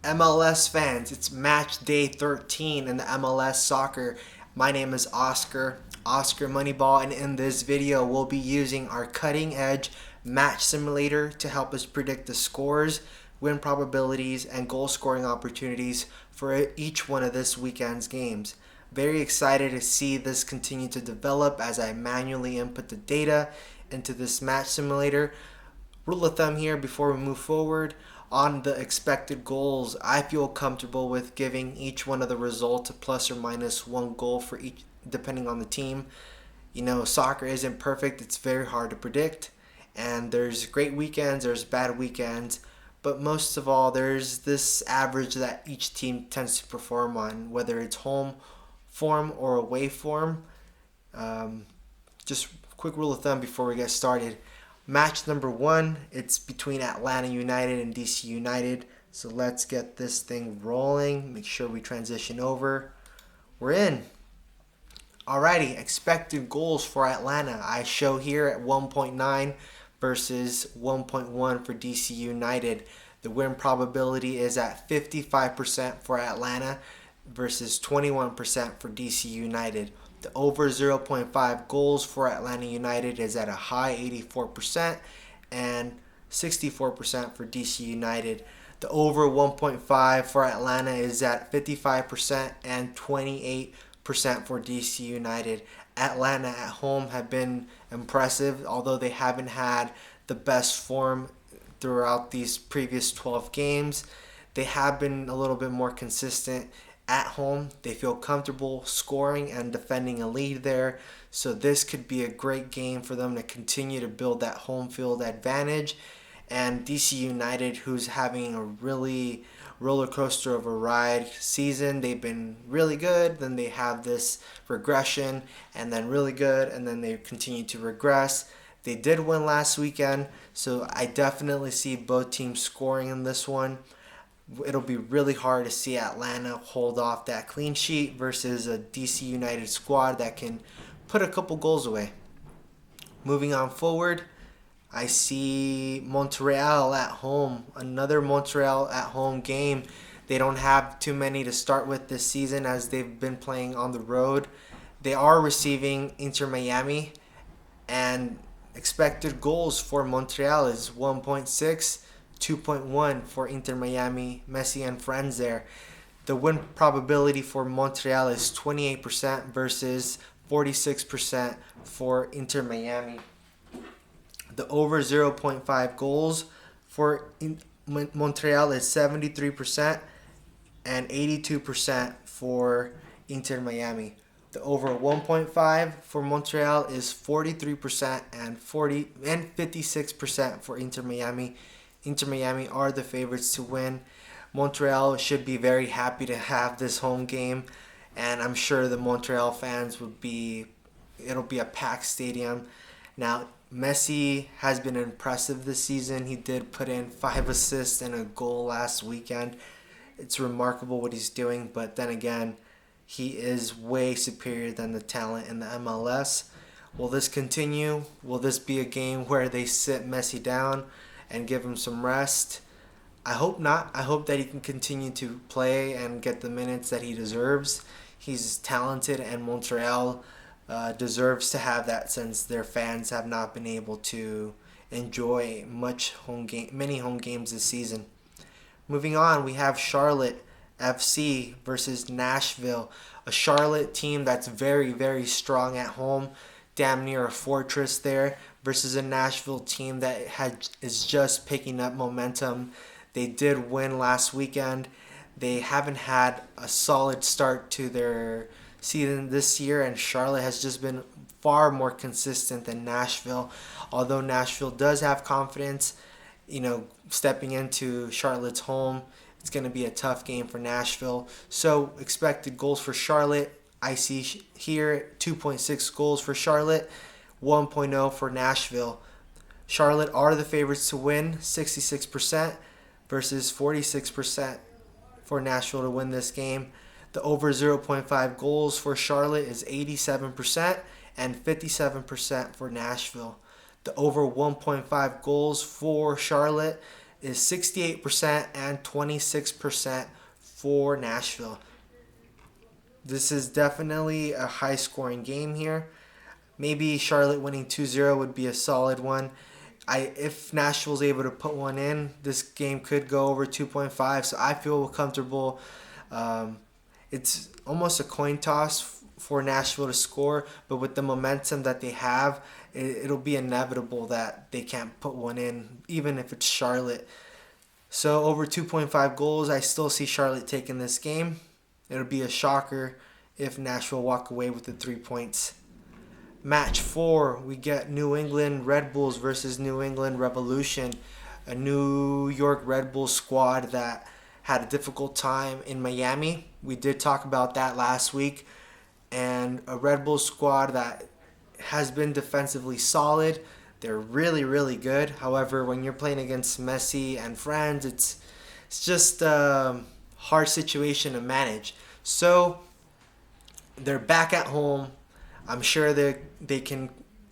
MLS fans, it's match day 13 in the MLS soccer. My name is Oscar Moneyball, and in this video, we'll be using our cutting edge match simulator to help us predict the scores, win probabilities, and goal scoring opportunities for each one of this weekend's games. Very excited to see this continue to develop as I manually input the data into this match simulator. Rule of thumb here before we move forward on the expected goals, I feel comfortable with giving each one of the results a plus or minus one goal for each, depending on the team. You know, soccer isn't perfect, it's very hard to predict, and there's great weekends, there's bad weekends, but most of all, there's this average that each team tends to perform on, whether it's home form or away form. Just quick rule of thumb before we get started. Match number one, it's between Atlanta United and DC United. So let's get this thing rolling. Make sure we transition over. We're in. Alrighty, expected goals for Atlanta. I show here at 1.9 versus 1.1 for DC United. The win probability is at 55% for Atlanta versus 21% for DC United. The over 0.5 goals for Atlanta United is at a high 84% and 64% for DC United. The over 1.5 for Atlanta is at 55% and 28% for DC United. Atlanta at home have been impressive, although they haven't had the best form throughout these previous 12 games. They have been a little bit more consistent at home. They feel comfortable scoring and defending a lead there. So this could be a great game for them to continue to build that home field advantage. And DC United, who's having a really roller coaster of a ride season, they've been really good, then they have this regression, and then really good, and then they continue to regress. They did win last weekend, so I definitely see both teams scoring in this one. It'll be really hard to see Atlanta hold off that clean sheet versus a DC United squad that can put a couple goals away. Moving on forward, I see Montreal at home. Another Montreal at home game. They don't have too many to start with this season as they've been playing on the road. They are receiving Inter Miami, and expected goals for Montreal is 1.6. 2.1 for Inter Miami, Messi and friends there. The win probability for Montreal is 28% versus 46% for Inter Miami. The over 0.5 goals for Montreal is 73% and 82% for Inter Miami. The over 1.5 for Montreal is 43% and 56% for Inter Miami. Inter Miami are the favorites to win. Montreal should be very happy to have this home game, and I'm sure the Montreal fans it'll be a packed stadium. Now, Messi has been impressive this season. He did put in 5 assists and a goal last weekend. It's remarkable what he's doing, but then again, he is way superior than the talent in the MLS. Will this continue? Will this be a game where they sit Messi down and give him some rest? I hope not. I hope that he can continue to play and get the minutes that he deserves. He's talented, and Montreal deserves to have that since their fans have not been able to enjoy many home games this season. Moving on, we have Charlotte FC versus Nashville, a Charlotte team that's very, very strong at home, damn near a fortress there, versus a Nashville team that is just picking up momentum. They did win last weekend. They haven't had a solid start to their season this year, and Charlotte has just been far more consistent than Nashville. Although Nashville does have confidence, stepping into Charlotte's home, it's going to be a tough game for Nashville. So expected goals for Charlotte, I see here 2.6 goals for Charlotte, 1.0 for Nashville. Charlotte are the favorites to win, 66% versus 46% for Nashville to win this game. The over 0.5 goals for Charlotte is 87% and 57% for Nashville. The over 1.5 goals for Charlotte is 68% and 26% for Nashville. This is definitely a high scoring game here. Maybe Charlotte winning 2-0 would be a solid one. If Nashville's able to put one in, this game could go over 2.5. So I feel comfortable. It's almost a coin toss for Nashville to score, but with the momentum that they have, it'll be inevitable that they can't put one in, even if it's Charlotte. So over 2.5 goals, I still see Charlotte taking this game. It'll be a shocker if Nashville walk away with the 3 points. Match 4, we get New England Red Bulls versus New England Revolution, a New York Red Bulls squad that had a difficult time in Miami. We did talk about that last week. And a Red Bulls squad that has been defensively solid. They're really, really good. However, when you're playing against Messi and friends, it's just a hard situation to manage. So they're back at home. I'm sure they can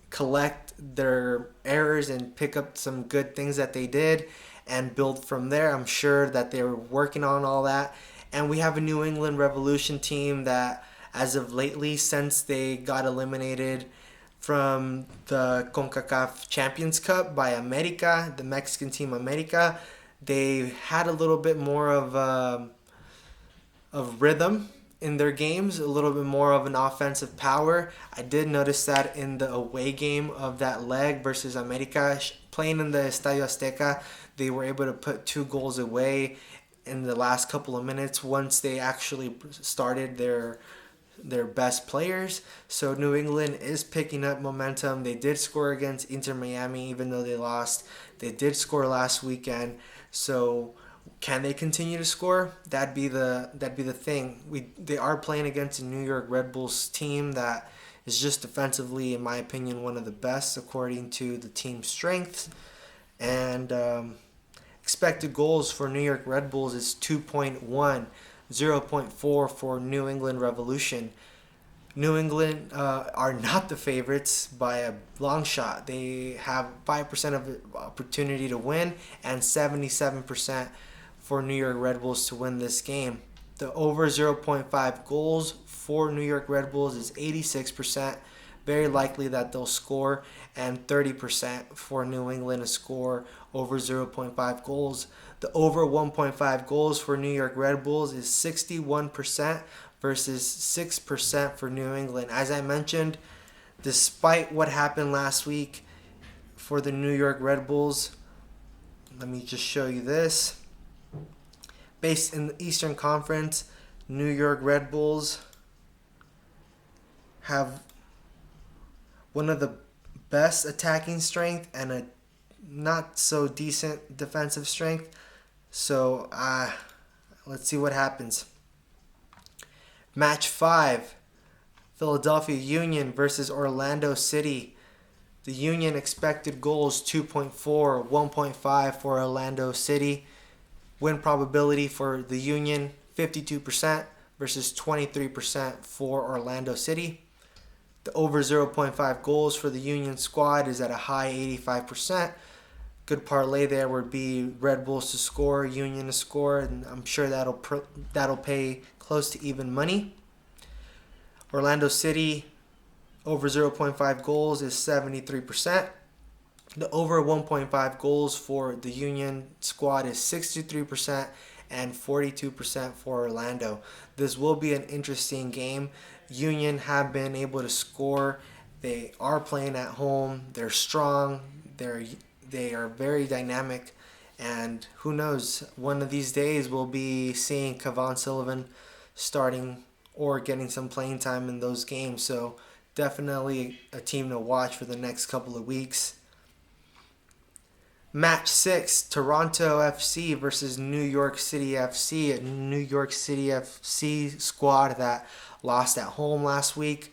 collect their errors and pick up some good things that they did and build from there. I'm sure that they were working on all that. And we have a New England Revolution team that, as of lately, since they got eliminated from the CONCACAF Champions Cup by America, the Mexican team America, they had a little bit more of rhythm in their games, a little bit more of an offensive power. I did notice that in the away game of that leg versus America, playing in the Estadio Azteca, they were able to put 2 goals away in the last couple of minutes once they actually started their best players. So New England is picking up momentum. They did score against Inter Miami even though they lost. They did score last weekend. So can they continue to score? That'd be the thing. They are playing against a New York Red Bulls team that is just defensively, in my opinion, one of the best according to the team strength. And expected goals for New York Red Bulls is 2.1, 0.4 for New England Revolution. New England are not the favorites by a long shot. They have 5% of opportunity to win and 77% for New York Red Bulls to win this game. The over 0.5 goals for New York Red Bulls is 86%. Very likely that they'll score, and 30% for New England to score over 0.5 goals. The over 1.5 goals for New York Red Bulls is 61% versus 6% for New England. As I mentioned, despite what happened last week for the New York Red Bulls, let me just show you this. Based in the Eastern Conference, New York Red Bulls have one of the best attacking strength and a not so decent defensive strength. So let's see what happens. Match 5, Philadelphia Union versus Orlando City. The Union expected goals 2.4, 1.5 for Orlando City. Win probability for the Union 52% versus 23% for Orlando City. The over 0.5 goals for the Union squad is at a high 85%. Good parlay there would be Red Bulls to score, Union to score, and I'm sure that'll pay close to even money. Orlando City over 0.5 goals is 73%. The over 1.5 goals for the Union squad is 63% and 42% for Orlando. This will be an interesting game. Union have been able to score. They are playing at home. They're strong. They are very dynamic. And who knows, one of these days we'll be seeing Kevon Sullivan starting or getting some playing time in those games. So definitely a team to watch for the next couple of weeks. Match 6, Toronto FC versus New York City FC. A New York City FC squad that lost at home last week.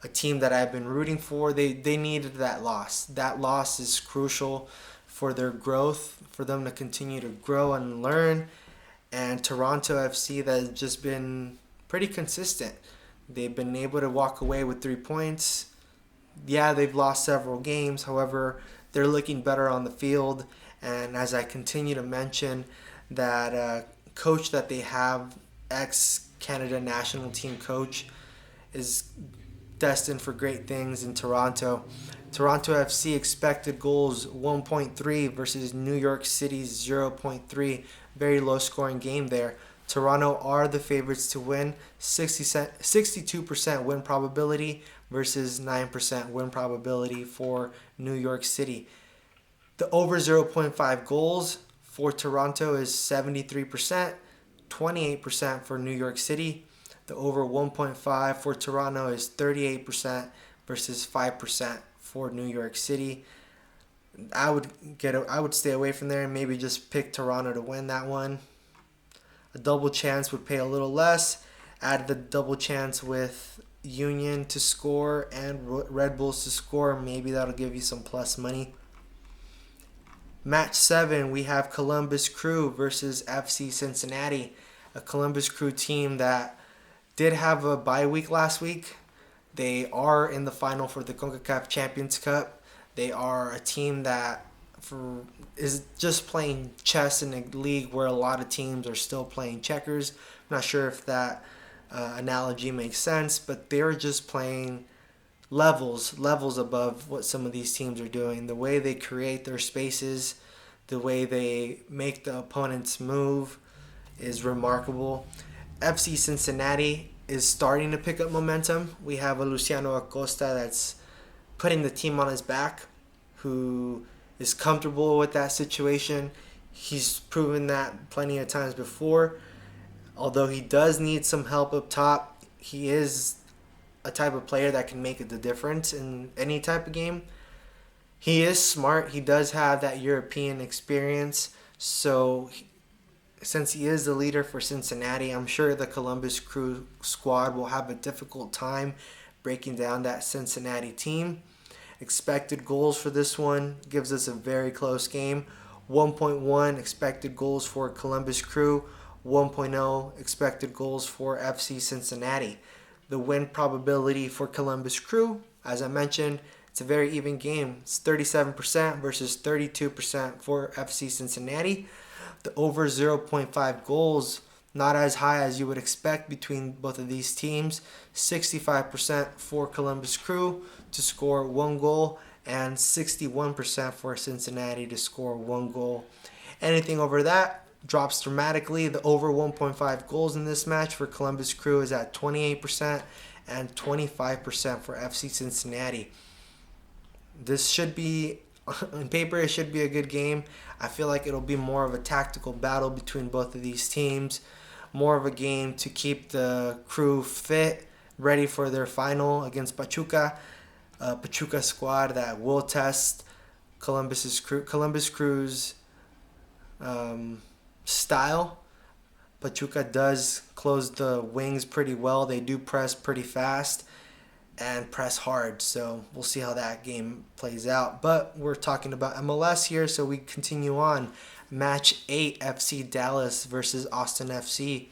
A team that I've been rooting for. They needed that loss. That loss is crucial for their growth, for them to continue to grow and learn. And Toronto FC that has just been pretty consistent. They've been able to walk away with 3 points. Yeah, they've lost several games. However, they're looking better on the field, And as I continue to mention, that coach that they have, ex-Canada national team coach, is destined for great things in Toronto. Toronto FC expected goals 1.3 versus New York City's 0.3. Very low scoring game there. Toronto are the favorites to win, 62% win probability versus 9% win probability for New York City. The over 0.5 goals for Toronto is 73%, 28% for New York City. The over 1.5 for Toronto is 38% versus 5% for New York City. I would stay away from there and maybe just pick Toronto to win that one. A double chance would pay a little less. Add the double chance with Union to score and Red Bulls to score. Maybe that'll give you some plus money. Match 7, we have Columbus Crew versus FC Cincinnati. A Columbus Crew team that did have a bye week last week. They are in the final for the CONCACAF Champions Cup. They are a team that is just playing chess in a league where a lot of teams are still playing checkers. I'm not sure if that analogy makes sense, but they're just playing levels above what some of these teams are doing. The way they create their spaces, the way they make the opponents move is remarkable. FC Cincinnati is starting to pick up momentum. We have a Luciano Acosta that's putting the team on his back, who is comfortable with that situation. He's proven that plenty of times before. Although he does need some help up top, he is a type of player that can make the difference in any type of game. He is smart. He does have that European experience. So since he is the leader for Cincinnati, I'm sure the Columbus Crew squad will have a difficult time breaking down that Cincinnati team. Expected goals for this one gives us a very close game. 1.1 expected goals for Columbus Crew, 1.0 expected goals for FC Cincinnati. The win probability for Columbus Crew, as I mentioned, it's a very even game. It's 37% versus 32% for FC Cincinnati. The over 0.5 goals, not as high as you would expect between both of these teams. 65% for Columbus Crew to score 1 goal and 61% for Cincinnati to score 1 goal. Anything over that drops dramatically. The over 1.5 goals in this match for Columbus Crew is at 28% and 25% for FC Cincinnati. This should be, on paper, it should be a good game. I feel like it'll be more of a tactical battle between both of these teams. More of a game to keep the Crew fit, ready for their final against Pachuca. Pachuca squad that will test Columbus Crew's style. Pachuca does close the wings pretty well. They do press pretty fast and press hard. So we'll see how that game plays out. But we're talking about MLS here, so we continue on. Match 8, FC Dallas versus Austin FC.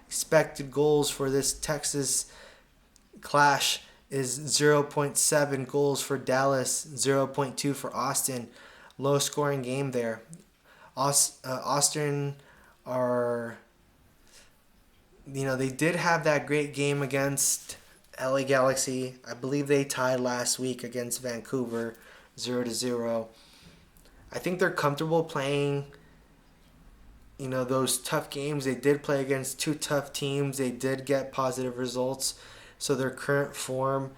Expected goals for this Texas clash is 0.7 goals for Dallas, 0.2 for Austin. Low scoring game there. Austin are, they did have that great game against LA Galaxy. I believe they tied last week against Vancouver 0-0. I think they're comfortable playing, those tough games. They did play against 2 tough teams. They did get positive results. So their current form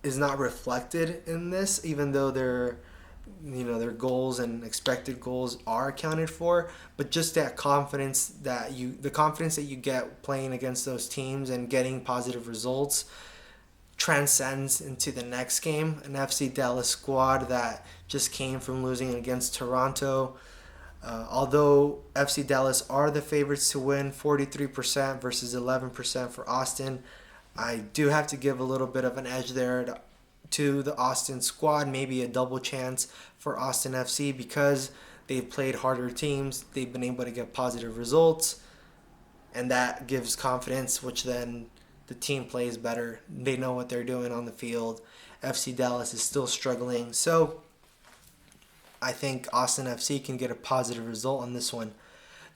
is not reflected in this, even though their goals and expected goals are accounted for. But just that confidence that you get playing against those teams and getting positive results transcends into the next game. An FC Dallas squad that just came from losing against Toronto. Although FC Dallas are the favorites to win, 43% versus 11% for Austin, I do have to give a little bit of an edge there to the Austin squad, maybe a double chance for Austin FC because they've played harder teams, they've been able to get positive results, and that gives confidence, which then the team plays better. They know what they're doing on the field. FC Dallas is still struggling, so I think Austin FC can get a positive result on this one.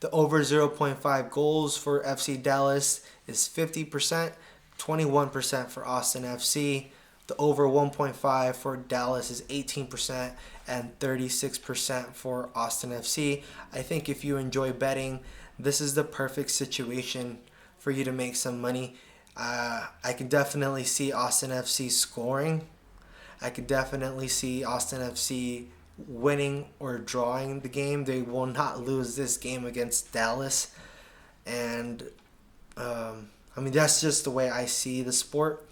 The over 0.5 goals for FC Dallas is 50%, 21% for Austin FC. The over 1.5 for Dallas is 18% and 36% for Austin FC. I think if you enjoy betting, this is the perfect situation for you to make some money. I can definitely see Austin FC scoring. I could definitely see Austin FC winning or drawing the game. They will not lose this game against Dallas. And that's just the way I see the sport.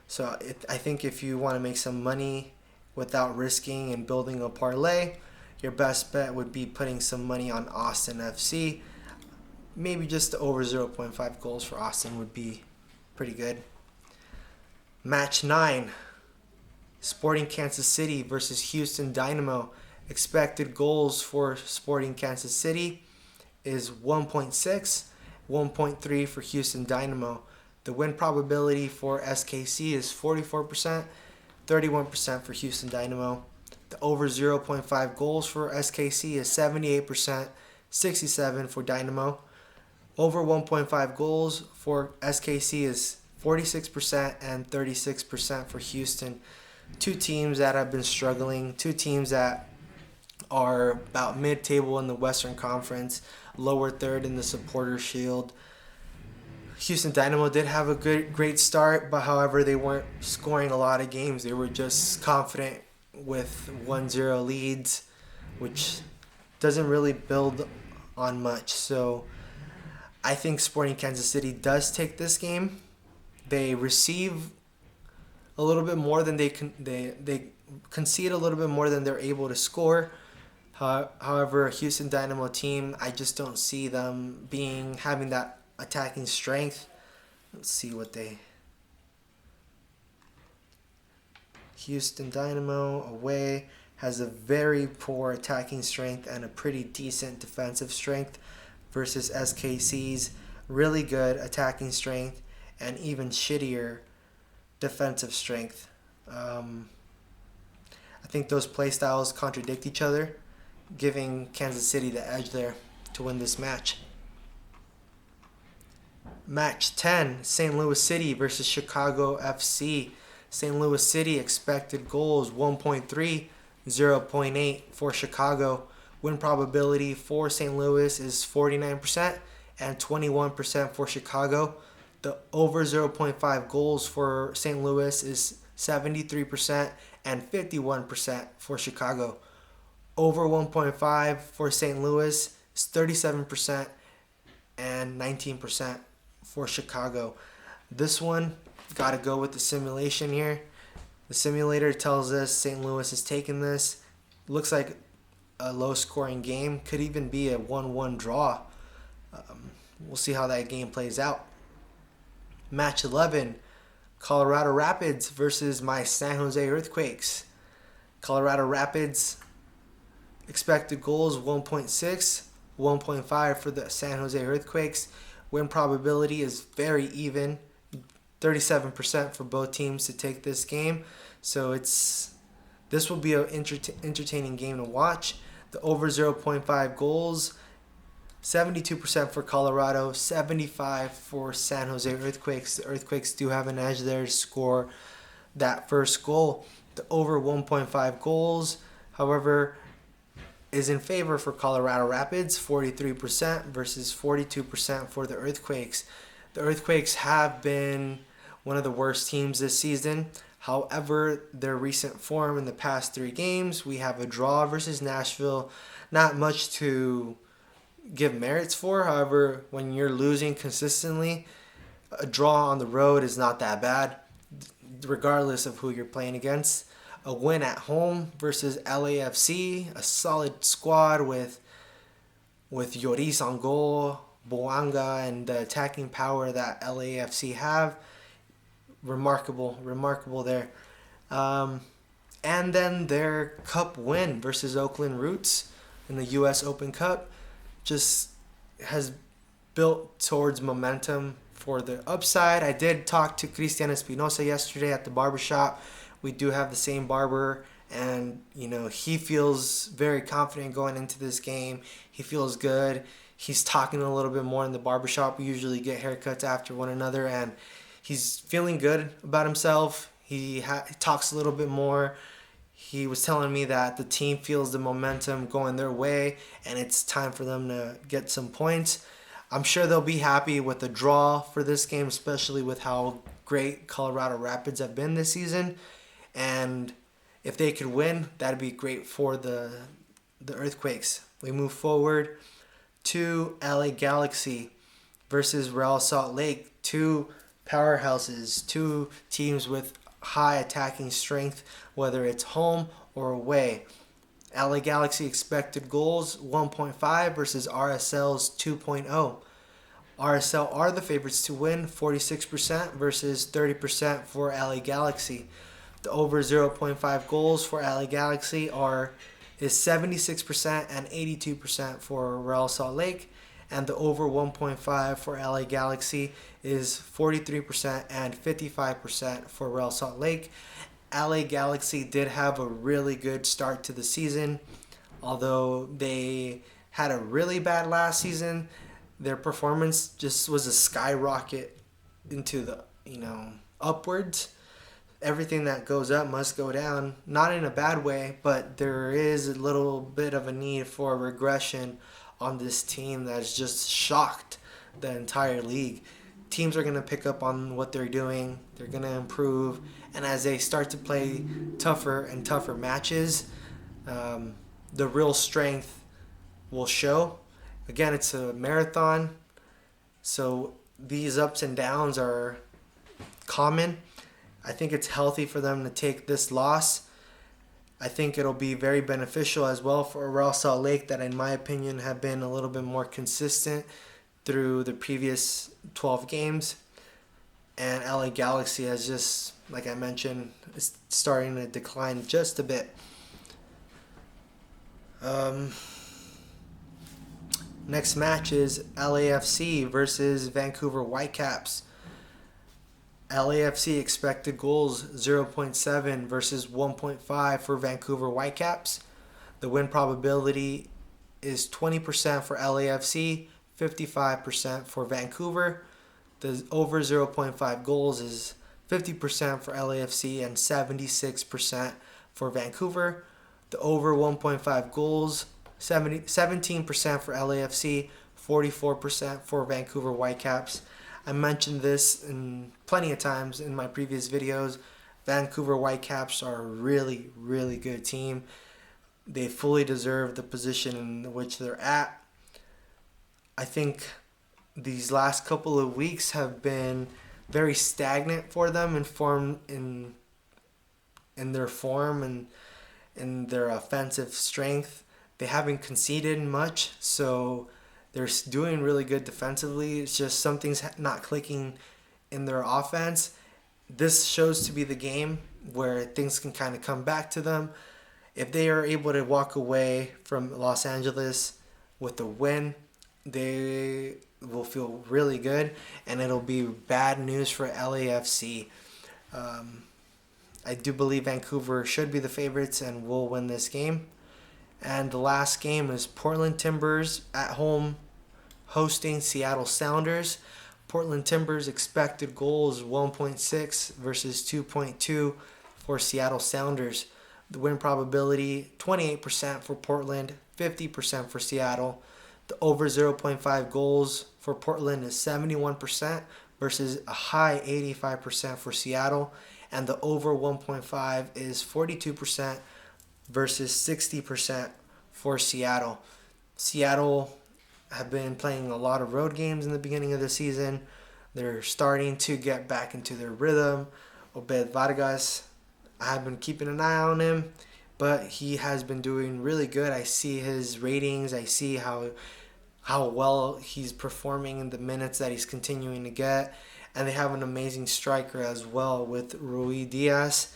So I think if you want to make some money without risking and building a parlay, your best bet would be putting some money on Austin FC. Maybe just the over 0.5 goals for Austin would be pretty good. Match 9. Sporting Kansas City versus Houston Dynamo. Expected goals for Sporting Kansas City is 1.6, 1.3 for Houston Dynamo. The win probability for SKC is 44%, 31% for Houston Dynamo. The over 0.5 goals for SKC is 78%, 67% for Dynamo. Over 1.5 goals for SKC is 46% and 36% for Houston. Two teams that have been struggling, two teams that are about mid-table in the Western Conference, lower third in the Supporters' Shield. Houston Dynamo did have a great start, but however, they weren't scoring a lot of games. They were just confident with 1-0 leads, which doesn't really build on much. So I think Sporting Kansas City does take this game. They receive a little bit more than they concede a little bit more than they're able to score. However, a Houston Dynamo team, I just don't see them having that attacking strength. Let's see what Houston Dynamo away has a very poor attacking strength and a pretty decent defensive strength versus SKC's really good attacking strength and even shittier defensive strength. I think those play styles contradict each other, giving Kansas City the edge there to win this match. Match 10, St. Louis City versus Chicago FC. St. Louis City expected goals 1.3, 0.8 for Chicago. Win probability for St. Louis is 49% and 21% for Chicago. The over 0.5 goals for St. Louis is 73% and 51% for Chicago. Over 1.5 for St. Louis is 37% and 19% for Chicago. This one, got to go with the simulation here. The simulator tells us St. Louis is taking this. Looks like a low-scoring game. Could even be a 1-1 draw. We'll see how that game plays out. Match 11, Colorado Rapids versus my San Jose Earthquakes. Colorado Rapids, expected goals 1.6, 1.5 for the San Jose Earthquakes. Win probability is very even, 37% for both teams to take this game. So this will be an entertaining game to watch. The over 0.5 goals, 72% for Colorado, 75% for San Jose Earthquakes. The Earthquakes do have an edge there to score that first goal. The over 1.5 goals, however, is in favor for Colorado Rapids, 43% versus 42% for the Earthquakes. The Earthquakes have been one of the worst teams this season. However, their recent form in the past 3 games, we have a draw versus Nashville. Not much to give merits for. However, when you're losing consistently, a draw on the road is not that bad, regardless of who you're playing against. A win at home versus LAFC, a solid squad with Lloris on goal, Boanga, and the attacking power that LAFC have. Remarkable there. And then their cup win versus Oakland Roots in the U.S. Open Cup just has built towards momentum for the upside. I did talk to Cristian Espinosa yesterday at the barbershop. We do have the same barber and he feels very confident going into this game. He feels good. He's talking a little bit more in the barbershop. We usually get haircuts after one another, and he's feeling good about himself. He talks a little bit more. He was telling me that the team feels the momentum going their way, and it's time for them to get some points. I'm sure they'll be happy with the draw for this game, especially with how great Colorado Rapids have been this season. And if they could win, that'd be great for the Earthquakes. We move forward to LA Galaxy versus Real Salt Lake. Two powerhouses, two teams with high attacking strength, whether it's home or away. LA Galaxy expected goals 1.5 versus RSL's 2.0. RSL are the favorites to win, 46% versus 30% for LA Galaxy. The over 0.5 goals for LA Galaxy is 76% and 82% for Real Salt Lake, and the over 1.5 for LA Galaxy is 43% and 55% for Real Salt Lake. LA Galaxy did have a really good start to the season, although they had a really bad last season. Their performance just was a skyrocket into the upwards. Everything that goes up must go down. Not in a bad way, but there is a little bit of a need for regression on this team that's just shocked the entire league. Teams are going to pick up on what they're doing. They're going to improve. And as they start to play tougher and tougher matches, the real strength will show. Again, it's a marathon, so these ups and downs are common. I think it's healthy for them to take this loss. I think it'll be very beneficial as well for Real Salt Lake, that in my opinion have been a little bit more consistent through the previous 12 games. And LA Galaxy has just, like I mentioned, is starting to decline just a bit. Next match is LAFC versus Vancouver Whitecaps. LAFC expected goals 0.7 versus 1.5 for Vancouver Whitecaps. The win probability is 20% for LAFC, 55% for Vancouver. The over 0.5 goals is 50% for LAFC and 76% for Vancouver. The over 1.5 goals, 17% for LAFC, 44% for Vancouver Whitecaps. I mentioned this plenty of times in my previous videos. Vancouver Whitecaps are a really, really good team. They fully deserve the position in which they're at. I think these last couple of weeks have been very stagnant for them in their form and in their offensive strength. They haven't conceded much, so they're doing really good defensively. It's just something's not clicking in their offense. This shows to be the game where things can kind of come back to them. If they are able to walk away from Los Angeles with a win, they will feel really good, and it'll be bad news for LAFC. I do believe Vancouver should be the favorites and will win this game. And the last game is Portland Timbers at home hosting Seattle Sounders. Portland Timbers expected goals 1.6 versus 2.2 for Seattle Sounders. The win probability 28% for Portland, 50% for Seattle. The over 0.5 goals for Portland is 71% versus a high 85% for Seattle. And the over 1.5 is 42% versus 60% for Seattle. Seattle have been playing a lot of road games in the beginning of the season. They're starting to get back into their rhythm. Obed Vargas, I have been keeping an eye on him, but he has been doing really good. I see his ratings. I see how well he's performing in the minutes that he's continuing to get. And they have an amazing striker as well with Rui Diaz.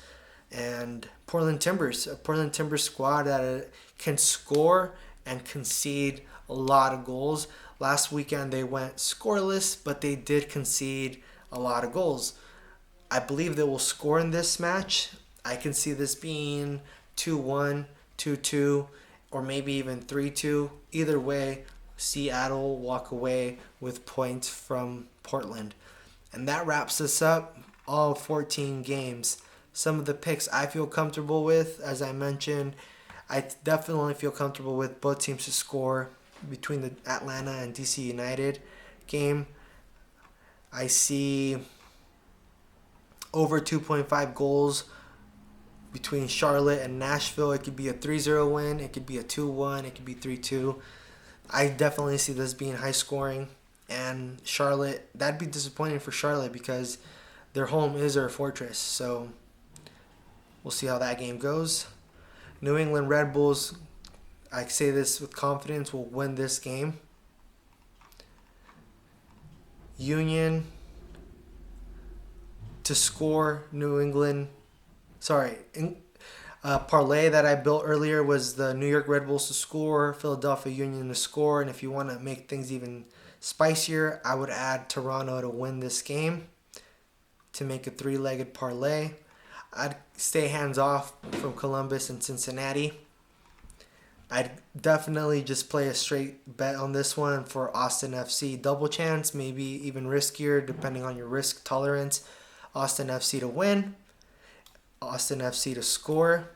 And Portland Timbers, a Portland Timbers squad that can score and concede a lot of goals. Last weekend they went scoreless, but they did concede a lot of goals. I believe they will score in this match. I can see this being 2-1, 2-2, or maybe even 3-2. Either way, Seattle walk away with points from Portland. And that wraps us up, all 14 games. Some of the picks I feel comfortable with, as I mentioned, I definitely feel comfortable with both teams to score between the Atlanta and DC United game. I see over 2.5 goals between Charlotte and Nashville. It could be a 3-0 win. It could be a 2-1. It could be 3-2. I definitely see this being high scoring. And Charlotte, that'd be disappointing for Charlotte because their home is their fortress. So we'll see how that game goes. New England Red Bulls, I say this with confidence, will win this game. Union to score New England. Parlay that I built earlier was the New York Red Bulls to score, Philadelphia Union to score, and if you want to make things even spicier, I would add Toronto to win this game to make a three-legged parlay. I'd stay hands off from Columbus and Cincinnati. I'd definitely just play a straight bet on this one for Austin FC double chance, maybe even riskier depending on your risk tolerance. Austin FC to win, Austin FC to score.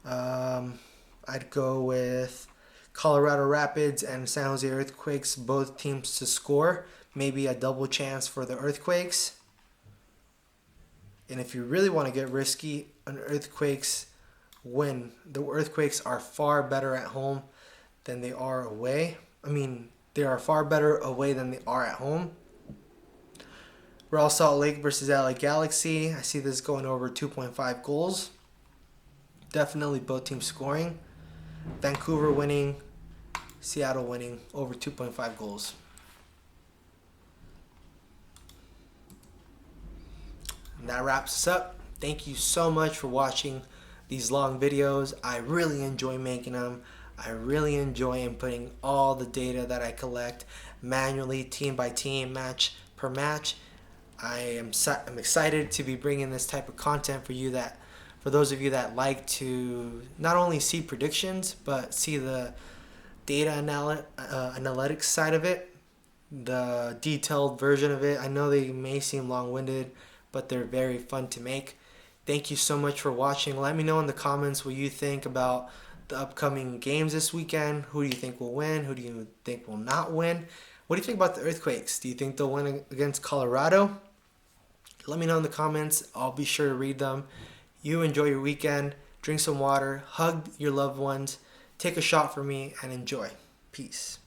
I'd go with Colorado Rapids and San Jose Earthquakes, both teams to score. Maybe a double chance for the Earthquakes. And if you really want to get risky, an Earthquakes win. The Earthquakes are far better at home than they are away. They are far better away than they are at home. Real Salt Lake versus LA Galaxy. I see this going over 2.5 goals. Definitely both teams scoring. Vancouver winning. Seattle winning over 2.5 goals. And that wraps us up. Thank you so much for watching these long videos. I really enjoy making them. I really enjoy inputting all the data that I collect manually, team by team, match per match. I'm excited to be bringing this type of content for those of you that like to not only see predictions but see the data analytics side of it, the detailed version of it. I know they may seem long-winded, but they're very fun to make. Thank you so much for watching. Let me know in the comments what you think about the upcoming games this weekend. Who do you think will win? Who do you think will not win? What do you think about the Earthquakes? Do you think they'll win against Colorado? Let me know in the comments. I'll be sure to read them. You enjoy your weekend. Drink some water. Hug your loved ones. Take a shot for me and enjoy. Peace.